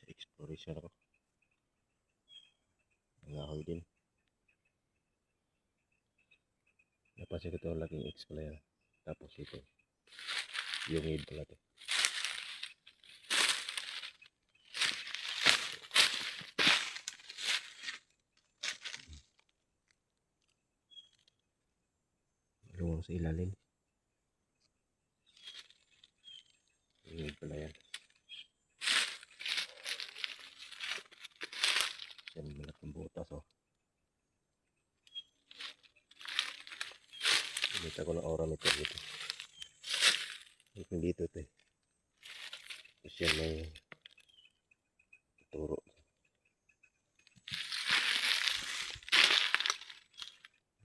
Exploration ako. Nangahoy din. Napansin ko ito laking X pala yan. Tapos ito. Yung head pala ito. Luwang sa ilalim. Yung head pala yan. Yan malaking butas oh. Pinita ko ng aura meter dito. Yung dito ito eh. Tapos yan may turo.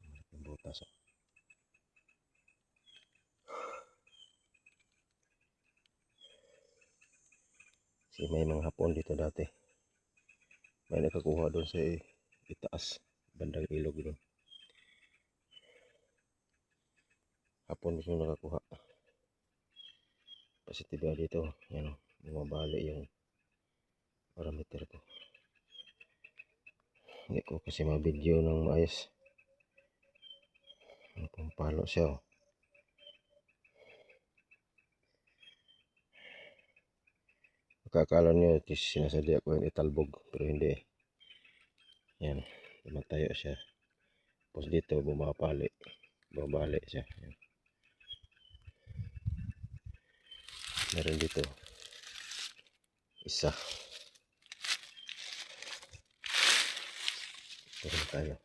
Malaking butas oh. Kasi may mga hapon dito dati. May nakakuha doon sa itaas. Bandang ilog doon. Hapon mismo nakakuha. Positiba dito. Yan o. Bumabali yung parameter ko. Hindi ko kasi ma-video ng maayos. Pumpalo siya o. Makakala nyo sinasadya ko yung italbog. Pero hindi. Yan. Lumatayo siya. Tapos dito bumabali. Bumabali siya. Yan. Meron dito isa. Ito rin tayo.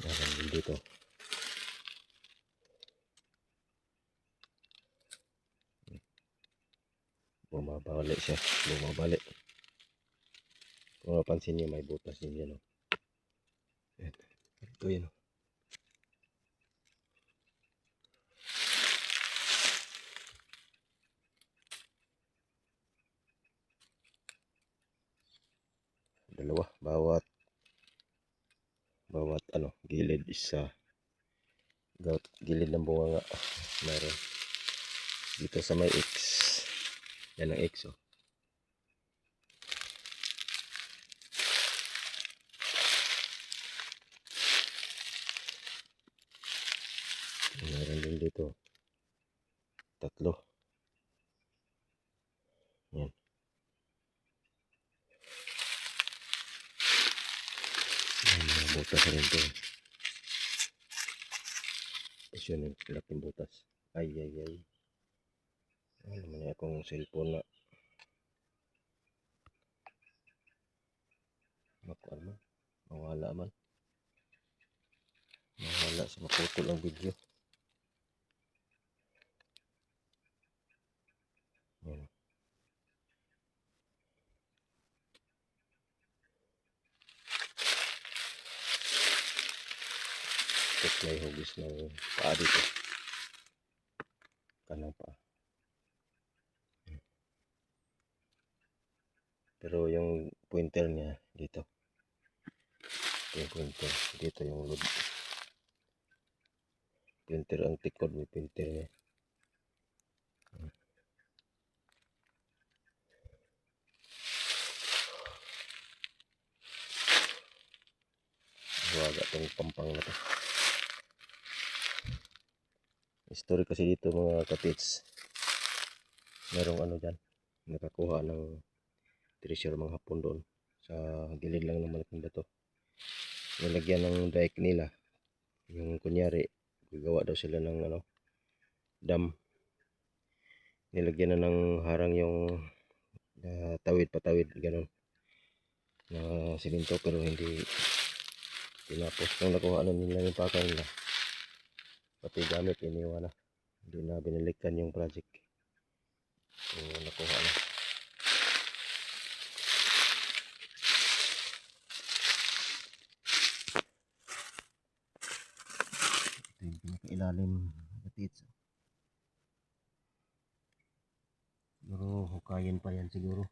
Meron din dito. Bumabali siya. Bumabali. Kung napansin niyo may butas din yan. Ito yun. Dalawa. Bawat ano, gilid isa. Gilid ng bunga nga. Meron. Dito sa may X. Yan ang X oh. Meron din dito. Tatlo. Yan. Yan, butas rin ito. Tapos yun yung laking butas. Ay. Ano naman akong cellphone na. Makuan man. Mawala man. Mawala sa maputol ang video. Yan. Tapos may hugis ng paa dito. Kanang paa. Pero yung pointer niya dito. Yung pointer. Dito yung load. Pointer ang tikod may pointer niya. Waga itong pampang na to. Story kasi dito mga kapits. Merong ano dyan. Nakakuha ng treasure mga hapon doon. Sa gilid lang ng malaking bato. Nilagyan ng dike nila. Yung kunyari, gagawa daw sila ng ano, dam. Nilagyan na ng harang yung tawid patawid ganun. Na simento pero hindi tinapos. Nung nakuha na nila yung pakay nila. Pati gamit iniwan na. Hindi na binalikan yung project. So nakuha na. Ito yung pinakailalim kapits. Siguro hukayin pa yan siguro.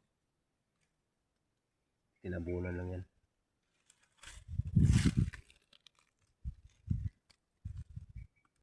Tinabunan lang yan.